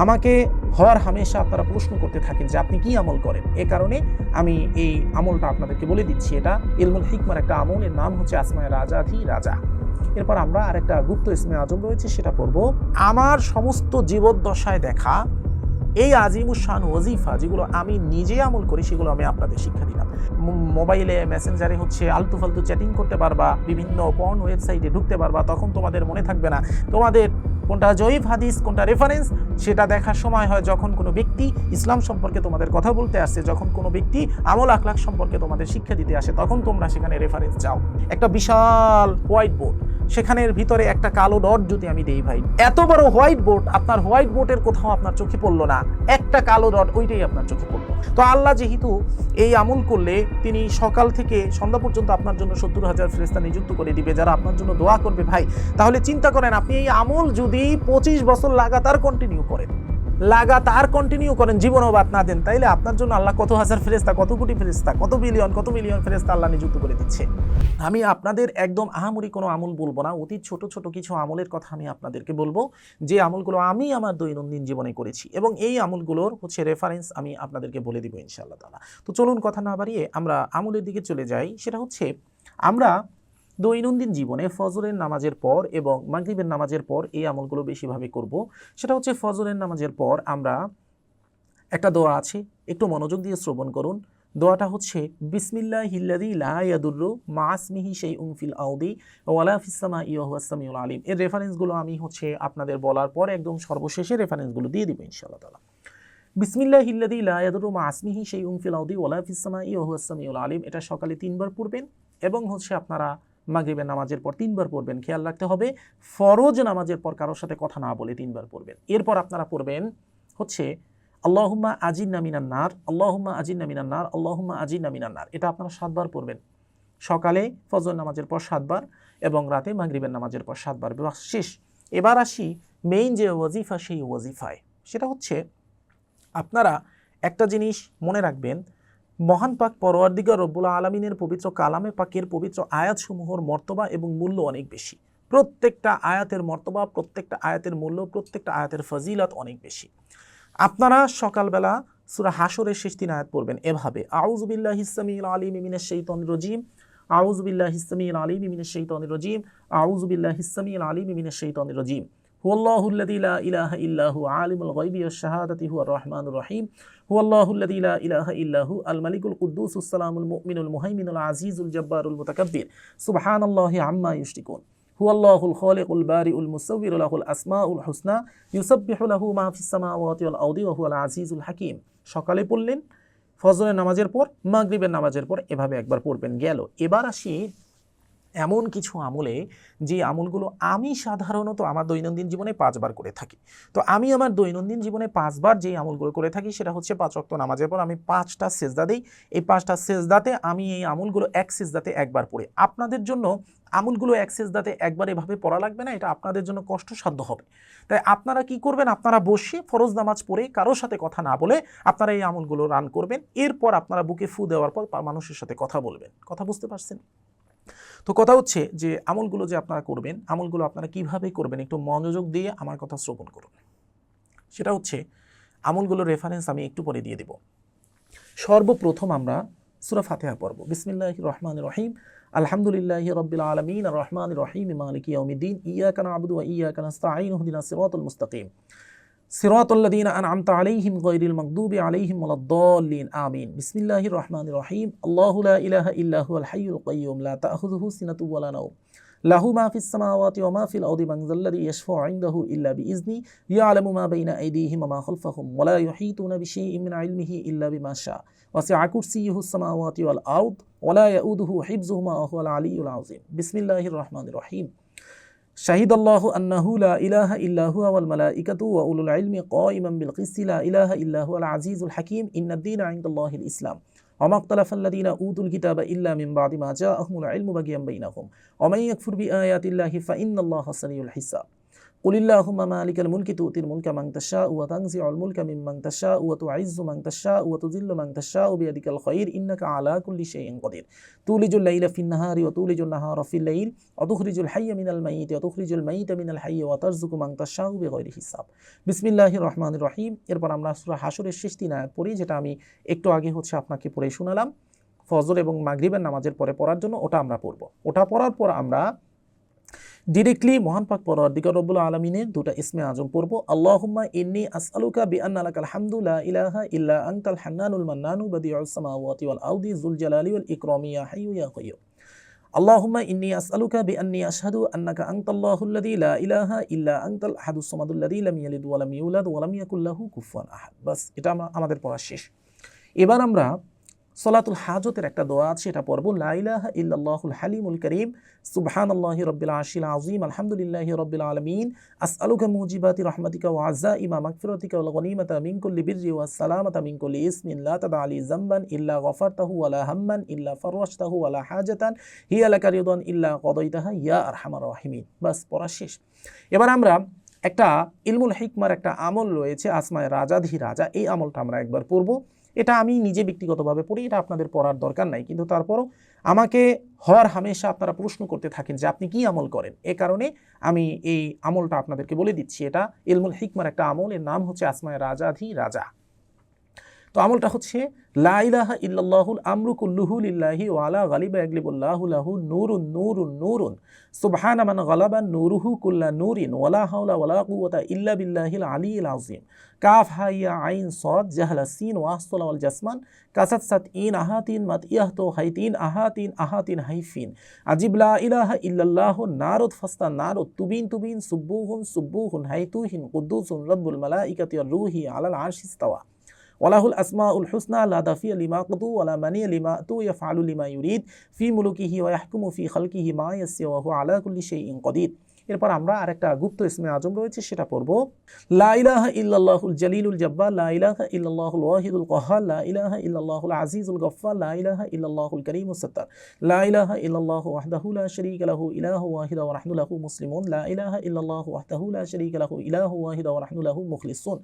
আমাকে হর হামেশা আপনারা প্রশ্ন করতে থাকেন যে আপনি কি আমল করেন। এ কারণে আমি এই আমলটা আপনাদেরকে বলে দিচ্ছি। এটা ইলমুল হিকমার একটা আমল, এর নাম হচ্ছে আসমায়ে রাজাধি রাজা। এরপর আমরা আরেকটা গুপ্ত ইসমে আজম রয়েছে, সেটা পড়ব। আমার সমস্ত জীবদ্দশায় দেখা এই আজিমুশান ওয়াজিফা যেগুলো আমি নিজে আমল করি, সেগুলো আমি আপনাদের শিক্ষা দিলাম। মোবাইলে মেসেঞ্জারে হচ্ছে আলতু ফালতু চ্যাটিং করতে পারবা, বিভিন্ন পর্ন ওয়েবসাইটে ঢুকতে পারবা, তখন তোমাদের মনে থাকবে না তোমাদের কোনটা জয়ীফ হাদিস কোনটা রেফারেন্স সেটা দেখার সময় হয় যখন কোনো ব্যক্তি ইসলাম সম্পর্কে তোমাদের কথা বলতে আসে, যখন কোনো ব্যক্তি আমল আখলাক সম্পর্কে তোমাদের শিক্ষা দিতে আসে, তখন তোমরা সেখানে রেফারেন্স চাও। একটা বিশাল হোয়াইট বোর্ড, সেখানের ভিতরে একটা কালো ডট যদি আমি দেই ভাই, এত বড় হোয়াইট বোর্ড, আপনার হোয়াইট বোর্ডের কোথাও আপনার চোখে পড়লো না, একটা কালো ডট ওইটাই আপনার চোখে পড়লো। তো আল্লাহ যেহেতু এই আমল করলে তিনি সকাল থেকে সন্ধ্যা পর্যন্ত আপনার জন্য 70,000 ফেরেশতা নিযুক্ত করে দিবে যারা আপনার জন্য দোয়া করবে। ভাই তাহলে চিন্তা করেন, আপনি এই আমল যদি 25 বছর লাগাতার কন্টিনিউ করেন, জীবনও বাদ না দেন, তাইলে আপনার জন্য আল্লাহ কত হাজার ফেরেশতা, কত কোটি ফেরেশতা, কত মিলিয়ন ফেরেশতা আল্লাহ নিযুক্ত করে দিচ্ছে। আমি আপনাদের একদম আহামরি কোনো আমল বলবো না, অতি ছোট ছোট কিছু আমলের কথা আমি আপনাদেরকে বলবো, যে আমলগুলো আমি আমার দৈনন্দিন জীবনে করেছি, এবং এই আমলগুলোর হচ্ছে রেফারেন্স আমি আপনাদেরকে বলে দিব ইনশাআল্লাহ তাআলা। তো চলুন কথা না বাড়িয়ে আমরা আমলের দিকে চলে যাই। সেটা হচ্ছে আমরা দৈনন্দিন জীবনে ফজরের নামাজের পর এবং মাগরিবের নামাজের পর এই আমলগুলো বেশিভাবে করব। সেটা হচ্ছে ফজরের নামাজের পর আমরা একটা দোয়া আছে, একটু মনোযোগ দিয়ে শ্রবণ করুন। দোয়াটা হচ্ছে বিসমিল্লাহিল্লাযী লা ইয়াদুররু মা ইসমিহি শাইউন ফিল আরদি ওয়ালা ফিস সামাই ওয়া হুয়াস সামিউল আলিম। এর রেফারেন্সগুলো আমি হচ্ছে আপনাদের বলার পর একদম সর্বশেষে রেফারেন্সগুলো দিয়ে দিব ইনশাআল্লাহ তাআলা। বিসমিল্লাহিল্লাযী লা ইয়াদুররু মা ইসমিহি শাইউন ফিল আরদি ওয়ালা ফিস সামাই ওয়া হুয়াস সামিউল আলিম। এটা সকালে 3 বার পড়বেন এবং হচ্ছে আপনারা মাগরিবের নামাজের পর 3 বার পড়বেন। খেয়াল রাখতে হবে ফরজ নামাজের পর কারোর সাথে কথা না বলে 3 বার পড়বেন। এরপর আপনারা পড়বেন হচ্ছে আল্লাহুম্মা আজিন্না মিনান নার, আল্লাহুম্মা আজিন্না মিনান নার, আল্লাহুম্মা আজিন্না মিনান নার। এটা আপনারা 7 বার পড়বেন, সকালে ফজর নামাজের পর 7 বার এবং রাতে মাগরিবের নামাজের পর 7 বার। শেষ। এবার আসি মেইন যে ওয়াজিফা, সেই ওয়াজিফায়। সেটা হচ্ছে আপনারা একটা জিনিস মনে রাখবেন, মহান পাক পরওয়ারদিগার রব্বুল আলামিনের পবিত্র কালামে পাকের পবিত্র আয়াতসমূহর মর্তবা এবং মূল্য অনেক বেশি। প্রত্যেকটা আয়াতের মর্তবা, প্রত্যেকটা আয়াতের মূল্য, প্রত্যেকটা আয়াতের ফজিলত অনেক বেশি। আপনারা সকালবেলা সূরা হাশরের শেষ 3 আয়াত পড়বেন এভাবে, আউযু বিল্লাহিস সামিউল আলিম মিনাশ শাইতানির রাজিম, আউযু বিল্লাহিস সামিউল আলিম মিনাশ শাইতানির রাজিম, আউযু বিল্লাহিস সামিউল আলিম মিনাশ শাইতানির রাজিম, হুয়াল্লাহুল্লাযী লা ইলাহা ইল্লা হু আলিমুল গায়বি ওয়াশ শাহাদাতি হুয়ার রহমানুর রহিম, হুয়াল্লাহুল্লাযী লা ইলাহা ইল্লা হু আল মালিকুল কুদ্দুসুস সালামুল মুমিনুল মুহাইমিনুল আজিজুল জাব্বারুল মুতাকাব্বির, সুবহানাল্লাহি আম্মা ইউশরিকুন, হুয়াল্লাহুল খালিকুল বারিউল মুসাউবিরু লাহুল আসমাউল হুসনা ইউসাব্বিহু লাহু মা ফিস সামাওয়াতি ওয়াল আরদি ওয়া হুয়াল আজিজুল হাকীম। সকালে পড়লেন, ফজরের নামাজের পর, মাগরিবের নামাজের পর, এভাবে একবার পড়বেন। গেল। এবার আসি এমন কিছু আমলে যে আমলগুলো আমি সাধারণত আমার দৈনন্দিন জীবনে 5 বার করে থাকি। তো আমি আমার দৈনন্দিন জীবনে 5 বার যে আমলগুলো করে থাকি সেটা হচ্ছে 5 ওয়াক্ত নামাজের পর আমি 5টা সেজদা দিই। এই 5টা সেজদাতে আমি এই আমলগুলো এক সেজদাতে একবার পড়ি। আপনাদের জন্য আমলগুলো এক সেজদাতে একবার এভাবে পড়া লাগবে না, এটা আপনাদের জন্য কষ্টসাধ্য হবে। তাই আপনারা কি করবেন, আপনারা বসে ফরজ নামাজ পড়ে কারোর সাথে কথা না বলে আপনারা এই আমলগুলো রান করবেন। এরপর আপনারা বুকে ফু দেওয়ার পর মানুষের সাথে কথা বলবেন। কথা বুঝতে পারছেন? তো কথা হচ্ছে যে আমলগুলো যে আপনারা করবেন, আমলগুলো আপনারা কিভাবে করবেন একটু মনোযোগ দিয়ে আমার কথা শ্রবণ করুন। সেটা হচ্ছে আমলগুলোর রেফারেন্স আমি একটু পরে দিয়ে দেব। সর্বপ্রথম আমরা সূরা ফাতিহা পড়ব। বিসমিল্লাহির রহমানির রহিম, আলহামদুলিল্লাহি রাব্বিল আলামিন আর রহমানির রহিম মালিকি ইয়াউমিদ্দিন, ইয়্যাকা না'বুদু ওয়া ইয়্যাকা নাস্তাঈন ইহদিনাস সিরাতাল মুস্তাকিম, সিরাতাল্লাযীনা আন'আমতা আলাইহিম গায়রিল মাগদুবি আলাইহিম ওয়ালাদ-দাল্লিন, আমিন। বিসমিল্লাহির রহমানির রহিম, আল্লাহু লা ইলাহা ইল্লা হুয়াল হাইয়ুল কাইয়্যুম লা তা'খুযুহু সিনাতুন ওয়া লা নাওম, লাহু মা ফিস সামাওয়াতি ওয়া মা ফিল আরদি, মান যাল্লাযী ইয়াশফা'ু 'ইনদাহু ইল্লা বিইজনিহি, ইয়া'লামু মা বাইনা আইদিহিম ওয়া মা খালফাহুম, ওয়া লা ইউহীতুনা বিশাইইন মিন 'ইলমিহি ইল্লা বিমা শা'a, ওয়াসি'a কুরসিয়্যুহুস সামাওয়াতি ওয়াল আরদ, ওয়া লা ইয়াউদুহু হিফযুহুমা ওয়া হুয়াল আলিয়্যুল আযীম। বিসমিল্লাহির রহমানির রহিম, শাহিদাল্লাহু আন্নাহু লা ইলাহা ইল্লা হুয়া ওয়াল মালাইকাতু ওয়া উলুল ইলমি কাইমান বিল কিসতি, লা ইলাহা ইল্লা হুয়াল আজিজুল হাকীম, ইন্নাদ-দীনা 'ইনদাল্লাহিল ইসলাম, ওয়া মা ইখতালাফাল্লাযীনা উতুল কিতাবা ইল্লা মিন বা'দি মা জাআহুমুল ইলমু বাগিয়ান বাইনাহুম, ওয়া মান ইয়াকফুর বিআয়াতিল্লাহি ফা ইন্নাল্লাহা সারিউল হিসাব। কুলিল্লাহুম্মা মালিকাল মুলকি তুতিল মুলকা মান তাশাউ ওয়া তানজিউল মুলকা মিম্মান তাশাউ ওয়া তুইজ্জু মান তাশাউ ওয়া তুযিল্লু মান তাশাউ বিয়াদিকাল খায়র ইন্নাকা আলা কুল্লি শাইইন কাদির তুলিজুল লাইলা ফিন নাহারি ওয়া তুলিজুন নাহারা ফিল লাইল ওয়া তুখরিজুল হাইয়্যা মিনাল মাইয়িতি ওয়া তুখরিজুল মাইয়িতা মিনাল হাইয়্যি ওয়া তারযুকু মান তাশাউ বিগাইরি হিসাব। বিসমিল্লাহির রহমানির রহিম। এরপর আমরা সূরা হাশরের শেষ 3 আয়াত পড়ি, যেটা আমি একটু আগে আপনাকে পড়ে শোনালাম ফজর এবং মাগরিবের নামাজের পরে পড়ার জন্য। ওটা আমরা পড়ব। ওটা পড়ার পর আমরা ডিরেক্টলি মহান পাক পরওয়ারদিগার রব্বুল আলামিনের দুটো ইসমে আজম পড়ব। আল্লাহুম্মা ইন্নী আসআলুকা বিআন্না লাকাল হামদু লা ইলাহা ইল্লা আনতাল হান্নানুল মান্নানু বাদিউস সামাওয়াতি ওয়াল আরদি যুল জালালি ওয়াল ইকরামি ইয়া হাইয়্যু ইয়া কাইয়্যুম। আল্লাহুম্মা ইন্নী আসআলুকা বিআন্নী আশহাদু আন্নাকা আনতাল্লাহুল্লাযী লা ইলাহা ইল্লা আনতাল আহাদুস সামাদুল্লাযী লাম ইয়ালিদ ওয়া লাম ইউলাদ ওয়া লাম ইয়াকুল লাহু কুফুয়ান আহাদ। বাস, এটা আমাদের পড়া শেষ। এবার আমরা সলাতুল হাজতের একটা দোয়া আছে, এটা পড়ব। লা ইলাহা ইল্লাল্লাহুল হালিমুল কারীম সুবহানাল্লাহি রাব্বিল আরশিল আযীম আলহামদুলিল্লাহি রাব্বিল আলামিন আসআলুকা মুজিবাতি রাহমাতিকা ওয়া আযাইমা মাগফিরাতিকা ওয়াল গনিমাতা মিন কুল্লি বিররি ওয়াস সালামাতা মিন কুল্লি ইসমিন লা তাদা আলি যামবান ইল্লা গফারতাহু ওয়া লা হাম্মান ইল্লা ফাররাজতাহু ওয়া লা হাজাতান হিয়া লাকা রিদান ইল্লা কদাইতাহা ইয়া আরহামার রাহিমিন। বাস, পড়া শেষ। এবার আমরা একটা ইলমুল হিকমার একটা আমল রয়েছে আসমায়ে রাজাধি রাজা, এই আমলটা আমরা একবার পড়ব। এটা আমি নিজে ব্যক্তিগতভাবে পড়ি, এটা আপনাদের পড়ার দরকার নাই, কিন্তু তারপরও আমাকে হওয়ার হামেশা আপনারা প্রশ্ন করতে থাকেন যে আপনি কি আমল করেন। এ কারণে আমি এই আমলটা আপনাদেরকে বলে দিচ্ছি। এটা ইলমুল হিকমার একটা আমল, এর নাম হচ্ছে আসমায়ে রাজাধি রাজা। তো আমলটা হচ্ছে লা ইলাহা ইল্লাল্লাহুল আমরু কুল্লুহু লিল্লাহি ওয়া আলা গালিবা ইয়াগলিবুল্লাহু লাহু নূরুন নূরুন নূরুন সুবহানা মান গালাবা নূরুহু কুল্লা নূরিন ওয়ালা হাওলা ওয়ালা কুওয়াতা ইল্লা বিল্লাহিল আলিয়্যিল আযীম। কাফ হা ইয়া আইন সাদ জাহলা সিন ওয়া আসলা ওয়াল জাসমান কাসাত সাত ইন আহাতিন মাত ইয়াহতু হাইতিন আহাতিন আহাতিন হাইফিন আজিব লা ইলাহা ইল্লাল্লাহু নারুদ ফাস্তা নারুদ তুবিন তুবিন সুবুহুন সুবুহুন হাইতুহিন কুদ্দুসুন রাব্বুল মালাইকাতি ওয়ার রূহি আলাল আরশি ইস্তাওয়া ওয়ালাহুল আসমাউল হুসনা লা দাফিয়া লিমা কুতু ওয়ালা মানিয়া লিমা তু ইয়াফআলু লিমা ইউরিদ ফি মুলুকিহি ওয়া ইয়াহকুমু ফি খালকিহি মা ইয়াশা ওয়া হুয়া আলা কুল্লি শাইইন কাদির। এরপর আমরা আরেকটা গুপ্ত ইসমে আজম রয়েছে, সেটা পড়ব। লা ইলাহা ইল্লাল্লাহুল জালিলুল জাব্বার লা ইলাহা ইল্লাল্লাহুল ওয়াহিদুল কাহ্হার লা ইলাহা ইল্লাল্লাহুল আজিজুল গফফার লা ইলাহা ইল্লাল্লাহুল কারীমুস সাত্তার লা ইলাহা ইল্লাল্লাহু ওয়াহদাহু লা শারীকা লাহু ইলাহু ওয়াহিদ ওয়া নাহনু লাহু মুসলিমুন লা ইলাহা ইল্লাল্লাহু ওয়াহদাহু লা শারীকা লাহু ইলাহু ওয়াহিদ ওয়া নাহনু লাহু মুখলিসুন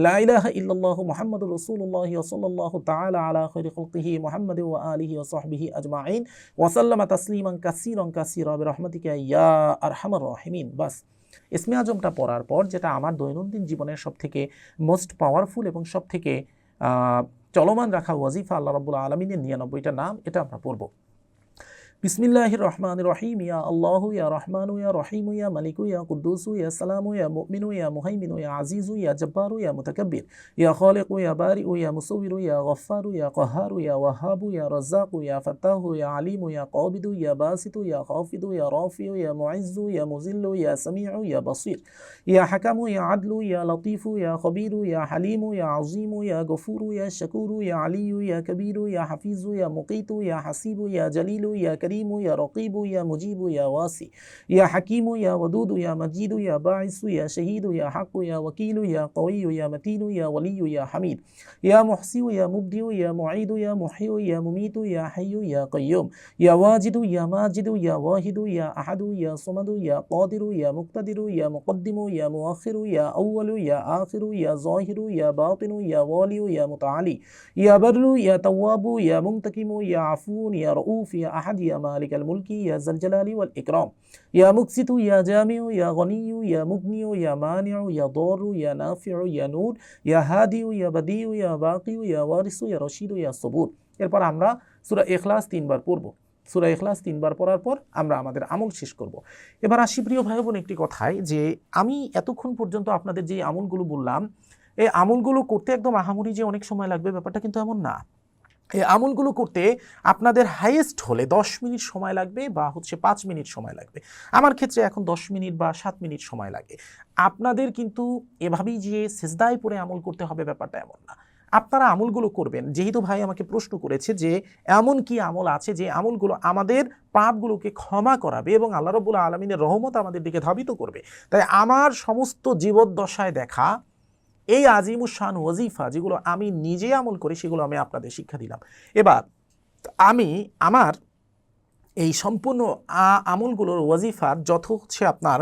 লা ইলাহা ইল্লাল্লাহু মুহাম্মাদুর রাসূলুল্লাহ সাল্লাল্লাহু তাআলা আলা খায়রি খালকিহি মুহাম্মাদ ওয়া আলিহি ওয়া সাহবিহি আজমাইন ওয়া সাল্লামা তাসলিমান কাসীরান কাসীরা বিরহমাতিকা ইয়া আরহামার রাহিমিন। বাস, ইসমে আজমটা পড়ার পর, যেটা আমার দৈনন্দিন জীবনের সবথেকে মোস্ট পাওয়ারফুল এবং সবথেকে চলমান রাখা ওয়াজিফা, আল্লাহ রাব্বুল আলামিনের 99টা নাম, এটা আমরা পড়ব। বিসমিল্লাহির রহমানির রহিম ইয়া আল্লাহু ইয়া রহমানু ইয়া রহিমু ইয়া মালিকু ইয়া কুদ্দুসু ইয়া সালামু ইয়া মুমিনু ইয়া মুহাইমিনু ইয়া আজিজু ইয়া জব্বারু ইয়া মুতাকাব্বির ইয়া খালিকু ইয়া বারিউ ইয়া মুসাউবিরু ইয়া গফফারু ইয়া কাহ্হারু ইয়া ওয়াহাবু ইয়া রাজ্জাকু ইয়া ফাত্তাহু ইয়া আলিমু ইয়া কাবিদু ইয়া বাসিতু ইয়া খাফিদু ইয়া রাফিউ ইয়া মুইজ্জু ইয়া মুযিল্লু ইয়া সামিউ ইয়া বাসীর ইয়া হাকামু ইয়া আদলু ইয়া লতীফু ইয়া খবীরু ইয়া হালিমু ইয়া আযীমু ইয়া গফুরু ইয়া শাকুরু ইয়া আলিয়্যু ইয়া কবীরু ইয়া হাফিজু ইয়া মুকীতু ইয়া হাসিবু ইয়া জলিলু ইয়া করিমু ইয়া রকিবু ইয়া মুজিবু ইয়া ওয়াসি ইয়া হাকিমু ইয়া ওয়াদুদু ইয়া মজিদু ইয়া বাঈসু ইয়া শহীদু ইয়া হাক্কু ইয়া ওয়াকিলু ইয়া কওয়িয়্যু ইয়া মতিনু ইয়া ওয়ালিয়্যু ইয়া হামিদ ইয়া মুহসিউ ইয়া মুবদিউ ইয়া মুঈদু ইয়া মুহয়্যু ইয়া মুমীতু ইয়া হাইয়্যু ইয়া কাইয়্যুম ইয়া ওয়াজিদু ইয়া মাজিদু ইয়া ওয়াহিদু ইয়া আহাদু ইয়া সামাদু ইয়া কাদিরু ইয়া মুকতাদিরু ইয়া মুকদ্দিমু ইয়া মুআখিরু ইয়া আউয়ালু ইয়া আখিরু ইয়া যাহিরু ইয়া বাতিনু ইয়া ওয়ালিয়্যু ইয়া মুতাআলি ইয়া বাররু ইয়া তাওয়াবু ইয়া মুনতাকিমু ইয়া আফুন ইয়া রাউফ ইয়া আহাদ ইয়া মালিকাল মুলকি ইয়া যাল জালালি ওয়াল ইকরাম ইয়া মুকসিতু ইয়া জামিউ ইয়া গনিয়্যু ইয়া মুগনিয়্যু ইয়া মানিউ ইয়া দারু ইয়া নাফিউ ইয়া নূর ইয়া হাদিউ ইয়া বাদিউ ইয়া বাকিউ ইয়া ওয়ারিসু ইয়া রশিদু ইয়া সবুর। এরপর আমরা সূরা ইখলাস 3 বার পড়ব। সূরা ইখলাস 3 বার পড়ার পর আমরা আমাদের আমল শেষ করব। এবার আসি প্রিয় ভাই বোন একটি কথায়, যে আমি এতক্ষণ পর্যন্ত আপনাদের যে আমলগুলো বললাম, এই আমলগুলো করতে একদম আহামরি যে অনেক সময় লাগবে ব্যাপারটা কিন্তু এমন না। এই আমলগুলো করতে আপনাদের হাইয়েস্ট হলে 10 মিনিট সময় লাগবে বা 5 মিনিট সময় লাগবে। আমার ক্ষেত্রে এখন 10 মিনিট বা 7 মিনিট সময় লাগে। আপনাদের কিন্তু এভাবেই যে সিজদায় পড়ে আমল করতে হবে ব্যাপারটা এমন না। আপনারা আমলগুলো করবেন, যেহেতু ভাই আমাকে প্রশ্ন করেছে যে এমন কি আমল আছে যে আমলগুলো আমাদের পাপগুলোকে ক্ষমা করাবে এবং আল্লাহ রাব্বুল আলামিনের রহমত আমাদের দিকে ধাবিত করবে, তাই আমার সমস্ত জীবদ্দশায় দেখা এই আজিমুশ শান ওয়াজিফা যেগুলো আমি নিজে আমল করি সেগুলো আমি আপনাদের শিক্ষা দিলাম। এবার আমি আমার এই সম্পূর্ণ আমলগুলোর ওয়াজিফার যত হচ্ছে আপনার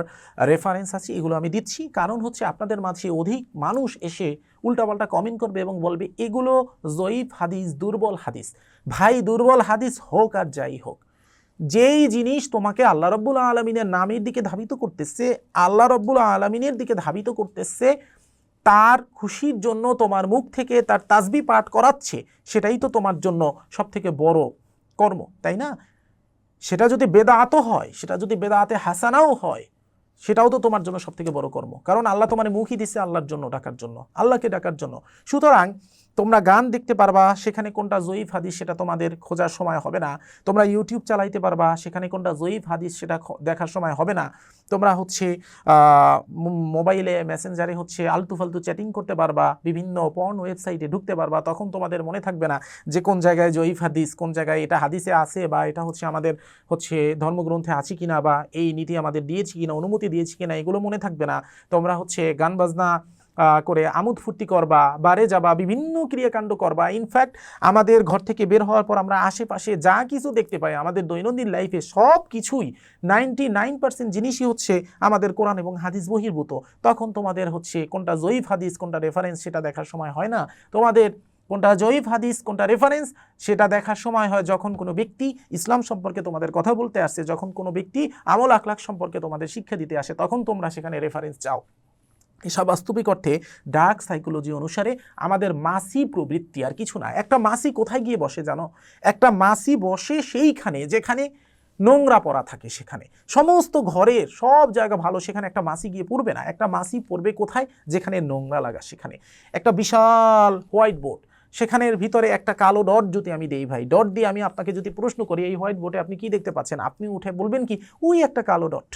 রেফারেন্স আছে এগুলো আমি দিচ্ছি, কারণ হচ্ছে আপনাদের মাঝে অধিক মানুষ এসে উল্টাপাল্টা কমেন্ট করবে এবং বলবে এগুলো জয়ীফ হাদিস, দুর্বল হাদিস। ভাই, দুর্বল হাদিস হোক আর যাই হোক, যেই জিনিস তোমাকে আল্লাহ রব্বুল আলমিনের নামের দিকে ধাবিত করতেছে, আল্লাহ রব্বুল আলমিনের দিকে ধাবিত করতেছে, তার খুশির জন্য তোমার মুখ থেকে তার তাসবিহ পাঠ করাচ্ছে, সেটাই তো তোমার জন্য সব থেকে বড় কর্ম, তাই না? সেটা যদি বেদাতও হয়, সেটা যদি বেদাতে হাসানাও হয়, সেটাও তো তোমার জন্য সব থেকে বড় কর্ম, কারণ আল্লাহ তোমার মুখই দিচ্ছে আল্লাহর জন্য ডাকার জন্য, আল্লাহকে ডাকার জন্য। সুতরাং তোমরা গান দেখতে পারবা, সেখানে কোনটা জয়ীফ হাদিস সেটা তোমাদের খোঁজার সময় হবে না। তোমরা ইউটিউব চালাইতে পারবা, সেখানে কোনটা জয়ীফ হাদিস সেটা দেখার সময় হবে না। তোমরা হচ্ছে মোবাইলে মেসেঞ্জারে হচ্ছে আলতু ফালতু চ্যাটিং করতে পারবা, বিভিন্ন পর্ন ওয়েবসাইটে ঢুকতে পারবা, তখন তোমাদের মনে থাকবে না যে কোন জায়গায় জয়ীফ হাদিস, কোন জায়গায় এটা হাদিসে আছে, বা এটা হচ্ছে আমাদের হচ্ছে ধর্মগ্রন্থে আছে কিনা, বা এই নীতি আমাদের দিয়েছি কিনা, অনুমতি দিয়েছি কিনা, এগুলো মনে থাকবে না। তোমরা হচ্ছে গান বাজনা করে আমোদ ফুর্তি করবা, বারে যাবা, বিভিন্ন ক্রিয়াকাণ্ড করবা। ইনফ্যাক্ট আমাদের ঘর থেকে বের হওয়ার পর আমরা আশেপাশে যা কিছু দেখতে পাই আমাদের দৈনন্দিন লাইফে, সব কিছুই 99% জিনিসই হচ্ছে আমাদের কোরআন এবং হাদিস বহির্ভূত। তখন তোমাদের হচ্ছে কোনটা জয়ীফ হাদিস, কোনটা রেফারেন্স সেটা দেখার সময় হয় না। তোমাদের কোনটা জয়ীফ হাদিস, কোনটা রেফারেন্স সেটা দেখার সময় হয় যখন কোনো ব্যক্তি ইসলাম সম্পর্কে তোমাদের কথা বলতে আসে, যখন কোনো ব্যক্তি আমল আখলাক সম্পর্কে তোমাদের শিক্ষা দিতে আসে, তখন তোমরা সেখানে রেফারেন্স চাও। এসব বাস্তবিক অর্থে ডার্ক সাইকোলজি অনুসারে আমাদের মাসি প্রবৃত্তি, আর কিছু না। একটা মাসি কোথায় গিয়ে বসে জানো? একটা মাসি বসে সেইখানে যেখানে নোংরা পড়া থাকে, সেখানে সমস্ত ঘরের সব জায়গা ভালো, সেখানে একটা মাসি গিয়ে পড়বে না। একটা মাসি পড়বে কোথায়? যেখানে নোংরা লাগা, সেখানে। একটা বিশাল হোয়াইট বোর্ড, সেখানের ভিতরে একটা কালো ডট যদি আমি দেই ভাই, ডট দিয়ে আমি আপনাকে যদি প্রশ্ন করি এই হোয়াইট বোর্ডে আপনি কি দেখতে পাচ্ছেন, আপনি উঠে বলবেন কি ওই একটা কালো ডট।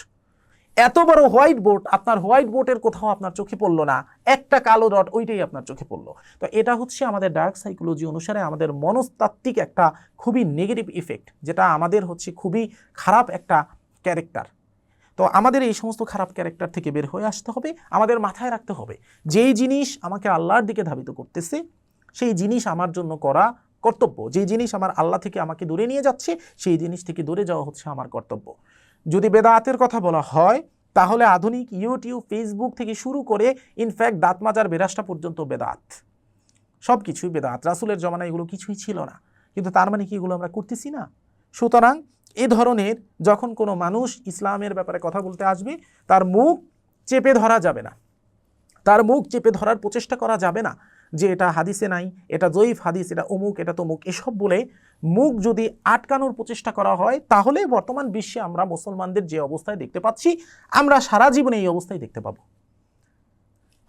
এত বড় হোয়াইট বোর্ড, আপনার হোয়াইট বোর্ডের কোথাও আপনার চোখে পড়লো না, একটা কালো ডট ওইটাই আপনার চোখে পড়লো। তো এটা হচ্ছে আমাদের ডার্ক সাইকোলজি অনুসারে আমাদের মনস্তাত্ত্বিক একটা খুবই নেগেটিভ ইফেক্ট, যেটা আমাদের হচ্ছে খুবই খারাপ একটা ক্যারেক্টার। তো আমাদের এই সমস্ত খারাপ ক্যারেক্টার থেকে বের হয়ে আসতে হবে। আমাদের মাথায় রাখতে হবে যেই জিনিস আমাকে আল্লাহর দিকে ধাবিত করতেছে সেই জিনিস আমার জন্য করা কর্তব্য, যেই জিনিস আমার আল্লাহ থেকে আমাকে দূরে নিয়ে যাচ্ছে সেই জিনিস থেকে দূরে যাওয়া হচ্ছে আমার কর্তব্য। যদি বেদাতের কথা বলা হয় তাহলে আধুনিক ইউটিউব, ফেসবুক থেকে শুরু করে ইনফ্যাক্ট দাঁত মাজার বেরাসটা পর্যন্ত বেদাত, সব কিছুই বেদাত। রাসূলের জমানায় এগুলো কিছুই ছিল না, কিন্তু তার মানে কি এগুলো আমরা করতেছি না? সুতরাং এ ধরনের যখন কোনো মানুষ ইসলামের ব্যাপারে কথা বলতে আসবে, তার মুখ চেপে ধরা যাবে না, তার মুখ চেপে ধরার প্রচেষ্টা করা যাবে না যে এটা হাদিসে নাই, এটা জয়ীফ হাদিস, এটা অমুক, এটা তমুক, এসব বলে মুখ যদি আটকানোর প্রচেষ্টা করা হয় তাহলে বর্তমান বিশ্বে আমরা মুসলমানদের যে অবস্থায় দেখতে পাচ্ছি, আমরা সারা জীবনে এই অবস্থায় দেখতে পাবো।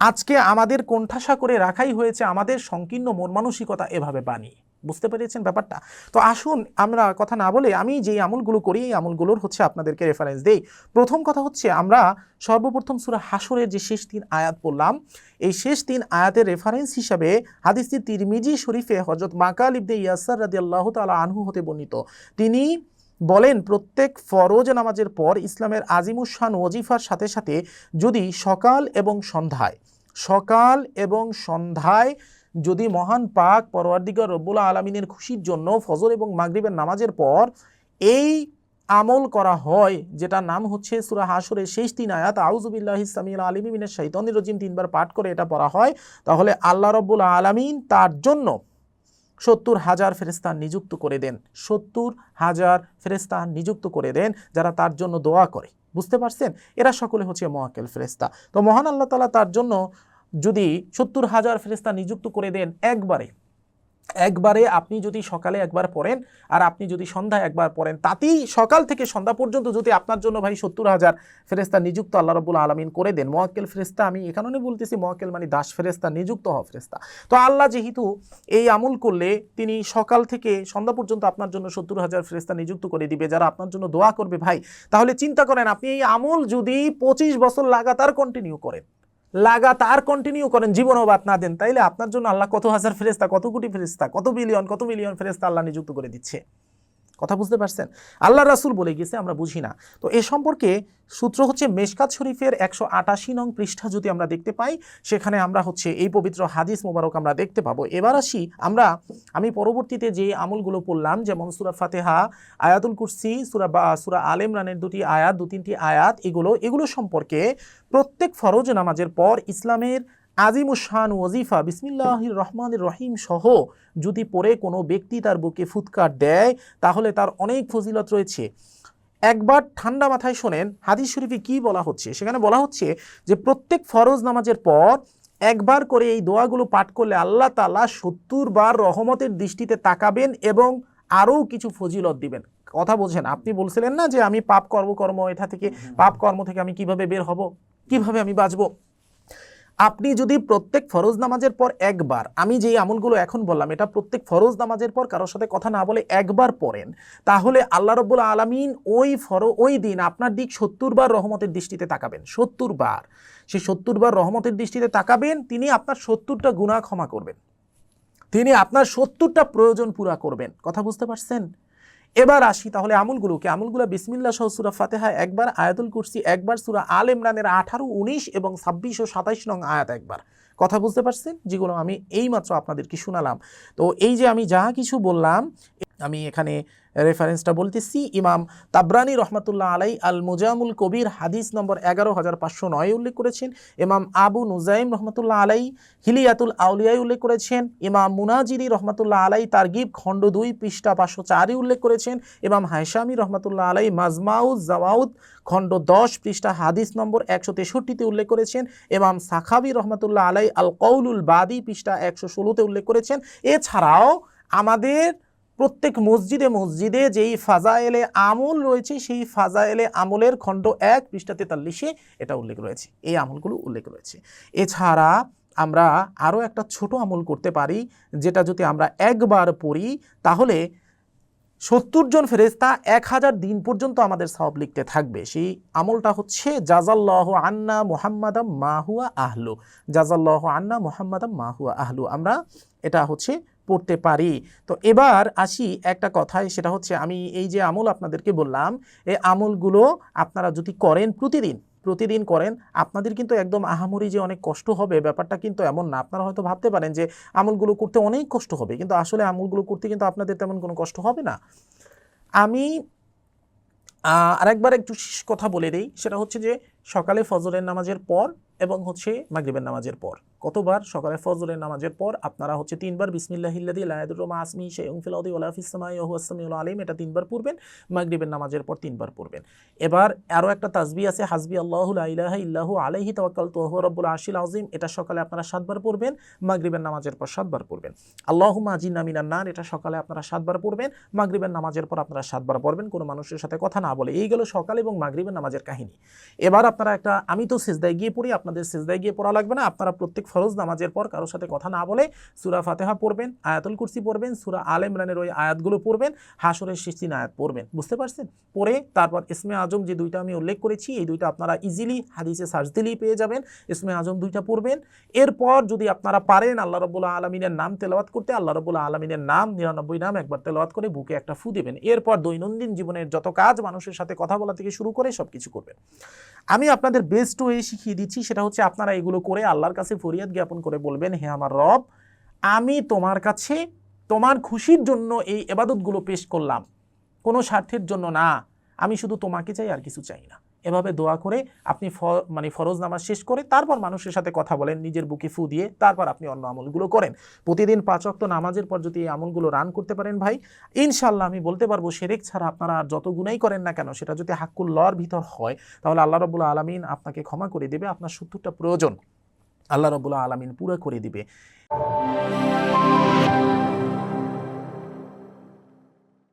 আজকে আমাদের কোণঠাসা করে রাখাই হয়েছে আমাদের সংকীর্ণ মন মানসিকতা এভাবে বানিয়ে। বুঝতে পেরেছেন ব্যাপারটা? তো আসুন আমরা কথা না বলে আমি যেই আমলগুলো করি এই আমলগুলোর হচ্ছে আপনাদেরকে রেফারেন্স দেই। প্রথম কথা হচ্ছে আমরা সর্বপ্রথম সূরা হাশরের যে শেষ 3 আয়াত পড়লাম, এই শেষ 3 আয়াতের রেফারেন্স হিসাবে হাদিসটি তিরমিজি শরীফে হযরত মাকাল ইবনে ইয়াসার রাদিয়াল্লাহু তাআলা আনহু হতে বর্ণিত। তিনি বলেন, প্রত্যেক ফরজ নামাজের পর ইসলামের আজিমুশান ওয়াজিফার সাথে সাথে যদি সকাল এবং সন্ধ্যায় যদি মহান পাক পরওয়ারদিগার রব্বুল আলামিনের খুশির জন্য ফজর এবং মাগরিবের নামাজের পর এই আমল করা হয়, যেটা নাম হচ্ছে সূরা হাশরের শেষ 3 আয়াত আউযু বিল্লাহিস সামিউল আলিম মিনাশ শাইতানির রাজিম 3 বার পাঠ করে এটা পড়া হয়, তাহলে আল্লাহ রব্বুল আলামিন তার জন্য 70,000 ফেরেশতা নিযুক্ত করে দেন। 70,000 ফেরেশতা নিযুক্ত করে দেন যারা তার জন্য দোয়া করে। বুঝতে পারছেন? এরা সকলে হচ্ছে মুআক্কেল ফেরেশতা। তো মহান আল্লাহ তাআলা তার জন্য যদি 70,000 ফেরেশতা নিযুক্ত করে দেন একবারে আপনি যদি সকালে একবার পড়েন আর আপনি যদি সন্ধ্যায় একবার পড়েন, তাতেই সকাল থেকে সন্ধ্যা পর্যন্ত যদি আপনার জন্য ভাই 70,000 ফেরেশতা নিযুক্ত আল্লাহ রাব্বুল আলামিন করে দেন। মুআক্কেল ফেরেশতা আমি এই কারণে বলতেছি, মুআক্কেল মানে দাস ফেরেশতা, নিযুক্ত হওয়া ফেরেশতা। তো আল্লাহ যেহেতু এই আমল করলে তিনি সকাল থেকে সন্ধ্যা পর্যন্ত আপনার জন্য 70,000 ফেরেশতা নিযুক্ত করে দিবে যারা আপনার জন্য দোয়া করবে। ভাই তাহলে চিন্তা করেন, আপনি এই আমল যদি 25 বছর লাগাতার কন্টিনিউ করেন, জীবনও বাদ না দেন, তাইলে আপনার জন্য আল্লাহ কত হাজার ফেরেশতা, কত কোটি ফেরেশতা, কত বিলিয়ন ফেরেশতা আল্লাহ নিযুক্ত করে দিচ্ছে। কথা বুঝতে পারছেন? আল্লাহ রাসূল বলে গেছে, আমরা বুঝি না। তো এ সম্পর্কে সূত্র হচ্ছে মেশকাত শরীফের 188 নং পৃষ্ঠা যদি আমরা দেখতে পাই, সেখানে আমরা হচ্ছে এই পবিত্র হাদিস মোবারক আমরা দেখতে পাবো। এবার আসি আমি পরবর্তীতে যে আমলগুলো পড়লাম, যেমন সূরা ফাতিহা, আয়াতুল কুরসি, সূরা আলে ইমরানের 2টি আয়াত, 2-3টি আয়াত, এগুলো সম্পর্কে প্রত্যেক ফরজ নামাজের পর ইসলামের আজিমুশান ওয়াজিফা বিসমিল্লাহির রহমানির রহিম সহ যদি পড়ে কোনো ব্যক্তি তার বুকে ফুৎকার দেয়, তাহলে তার অনেক ফজিলত রয়েছে। একবার ঠান্ডা মাথায় শোনেন হাদিস শরীফে কি বলা হচ্ছে। সেখানে বলা হচ্ছে যে প্রত্যেক ফরজ নামাজের পর একবার করে এই দোয়াগুলো পাঠ করলে আল্লাহ তাআলা 70 বার রহমতের দৃষ্টিতে তাকাবেন এবং আরও কিছু ফজিলত দিবেন। কথা বোঝেন? আপনি বলছিলেন না যে আমি পাপ কর্ম থেকে আমি কিভাবে বের হব, কিভাবে আমি বাঁচবো? আপনি যদি প্রত্যেক ফরজ নামাজের পর একবার, আমি যেই আমলগুলো এখন বললাম এটা প্রত্যেক ফরজ নামাজের পর কারোর সাথে কথা না বলে একবার পড়েন, তাহলে আল্লাহ রাব্বুল আলামিন ওই দিন আপনার দিক 70 বার রহমতের দৃষ্টিতে তাকাবেন। 70 বার, সেই 70 বার রহমতের দৃষ্টিতে তাকাবেন, তিনি আপনার 70টা গুনাহ ক্ষমা করবেন, তিনি আপনার 70টা প্রয়োজন পুরা করবেন। কথা বুঝতে পারছেন? এবার আসি তাহলে আমলগুলো বিসমিল্লাহ সহ সূরা ফাতিহা একবার, আয়াতুল কুরসি একবার, সূরা আলে ইমরানের 18, 19 এবং 26 ও 27 নং আয়াত একবার। কথা বুঝতে পারছেন? যেগুলো আমি এইমাত্র আপনাদেরকে শোনালাম। তো এই যে আমি যা কিছু বললাম, আমি এখানে রেফারেন্সটা বলতেছি, ইমাম তাবরানী রহমাতুল্লাহ আলাই আল মুজামুল কবির হাদিস নম্বর 11509 উল্লেখ করেছেন। ইমাম আবু নুজাইম রহমাতুল্লাহ আলাই হিলিয়াতুল আউলিয়ায় উল্লেখ করেছেন। ইমাম মুনাজিরি রহমাতুল্লাহ আলাই তারগিব খণ্ড 2 পৃষ্ঠা 504 উল্লেখ করেছেন। ইমাম হায়সামি রহমাতুল্লাহ আলাই মাজমাউজ জাওয়াউদ খণ্ড 10 পৃষ্ঠা হাদিস নম্বর 163-তে উল্লেখ করেছেন। ইমাম সাখাবি রহমাতুল্লাহ আলাই আল কওলুল বাদি পৃষ্ঠা 116-তে উল্লেখ করেছেন। এছাড়াও আমাদের প্রত্যেক মসজিদে যেই ফাজায়েলে আমল রয়েছে, সেই ফাজায়েলে আমলের খণ্ড 1 পৃষ্ঠা 43-এ এটা উল্লেখ রয়েছে, এই আমলগুলো উল্লেখ রয়েছে। এছাড়া আমরা আরও একটা ছোট আমল করতে পারি, যেটা যদি আমরা একবার পড়ি তাহলে 70 জন ফেরেশতা 1000 দিন পর্যন্ত আমাদের সওয়াব লিখতে থাকবে। সেই আমলটা হচ্ছে জাযাল্লাহু আন্না মুহাম্মাদাম মা হুয়া আহলু, জাযাল্লাহু আন্না মুহাম্মাদাম মা হুয়া আহলু, আমরা এটা হচ্ছে পড়তে পারি। তো এবার আসি একটা কথায়, সেটা হচ্ছে আমি এই যে আমল আপনাদেরকে বললাম, এই আমলগুলো আপনারা যদি করেন প্রতিদিন করেন, আপনাদের কিন্তু একদম আহামরি যে অনেক কষ্ট হবে ব্যাপারটা কিন্তু এমন না। আপনারা হয়তো ভাবতে পারেন যে আমলগুলো করতে অনেক কষ্ট হবে, কিন্তু আসলে আমলগুলো করতে কিন্তু আপনাদের তেমন কোনো কষ্ট হবে না। আমি আরেকবার একটু কথা বলে দেই, সেটা হচ্ছে যে সকালে ফজরের নামাজের পর এবং হচ্ছে মাগরিবের নামাজের পর, কতবার? সকালে ফজরের নামাজের পর আপনারা হচ্ছে 3 বার বিসমিল্লাহিল্লাযী লা ইয়াদুররু মা ইসমিহি শাইউন ফিল আরদি ওয়ালা ফিস সামাই ওয়া হুয়াস সামিউল আলিম, এটা 3 বার পড়বেন। মাগরিবের নামাজের পর 3 বার পড়বেন। এবার আরও একটা তাসবিহ আছে, হাসবি আল্লাহু লা ইলাহা ইল্লাহু আলাইহি তাওয়াক্কালতু ওয়া হুয়া রাব্বুল আরশিল আযীম, এটা সকালে আপনারা 7 বার পড়বেন। মাগরিবের নামাজের পর 7 বার পড়বেন। আল্লাহুম্মা আজিরনা মিনান নার, এটা সকালে আপনারা 7 বার পড়বেন। মাগরিবের নামাজের পর আপনারা 7 বার পড়বেন, কোনো মানুষের সাথে কথা না বলে। এই গেল সকাল এবং মাগরিবের নামাজের কাহিনী। এবার আপনারা আমি তো সিজদায় গিয়ে পড়ি, আপনাদের সিজদায় গিয়ে পড়া লাগবে না। আপনারা প্রত্যেক ফরজ নামাজের পর কারোর সাথে কথা না বলে সূরা ফাতিহা পড়বেন, আয়াতুল কুরসি পড়বেন, সূরা আলে ইমরানের ওই আয়াতগুলো পড়বেন, হাসরের শেষ 3 আয়াত পড়বেন। বুঝতে পারছেন? পড়ে তারপর ইসমে আজম যে 2টা আমি উল্লেখ করেছি, এই 2টা আপনারা ইজিলি হাদিসে সার্চ দিলেই পেয়ে যাবেন। ইসমে আজম 2টা পড়বেন। এরপর যদি আপনারা পারেন আল্লাহ রাব্বুল আলামিনের নাম তেলাওয়াত করতে, আল্লাহ রাব্বুল আলামিনের নাম 99 নাম একবার তেলাওয়াত করে বুকে একটা ফু দিবেন। এরপর দৈনন্দিন জীবনের যত কাজ, মানুষের সাথে কথা বলা থেকে শুরু করে সবকিছু করবেন। আমি আপনাদের বেস্ট ওয়ে শিখিয়ে দিচ্ছি, সেটা হচ্ছে আপনারা এগুলো করে আল্লাহর কাছে ফরিয়াদ জ্ঞাপন করে বলবেন, হে আমার রব, আমি তোমার কাছে তোমার খুশির জন্য এই ইবাদতগুলো পেশ করলাম, কোনো স্বার্থের জন্য না, আমি শুধু তোমাকে চাই, আর কিছু চাই না। এভাবে দোয়া করে আপনি ফরজ নামাজ শেষ করে তারপর মানুষের সাথে কথা বলেন, নিজের বুকে ফু দিয়ে, তারপর আপনি অন্য আমলগুলো করেন। প্রতিদিন 5 ওয়াক্ত নামাজের পর যদি এই আমলগুলো রান করতে পারেন ভাই, ইনশাআল্লাহ আমি বলতে পারবো শিরক ছাড়া আপনারা আর যত গুনাই করেন না কেন, সেটা যদি হাক্কুল্লাহর ভিতর হয়, তাহলে আল্লাহ রাব্বুল আলামিন আপনাকে ক্ষমা করে দিবে। আপনার 70টা প্রয়োজন আল্লাহ রাব্বুল আলামিন পুরো করে দিবে।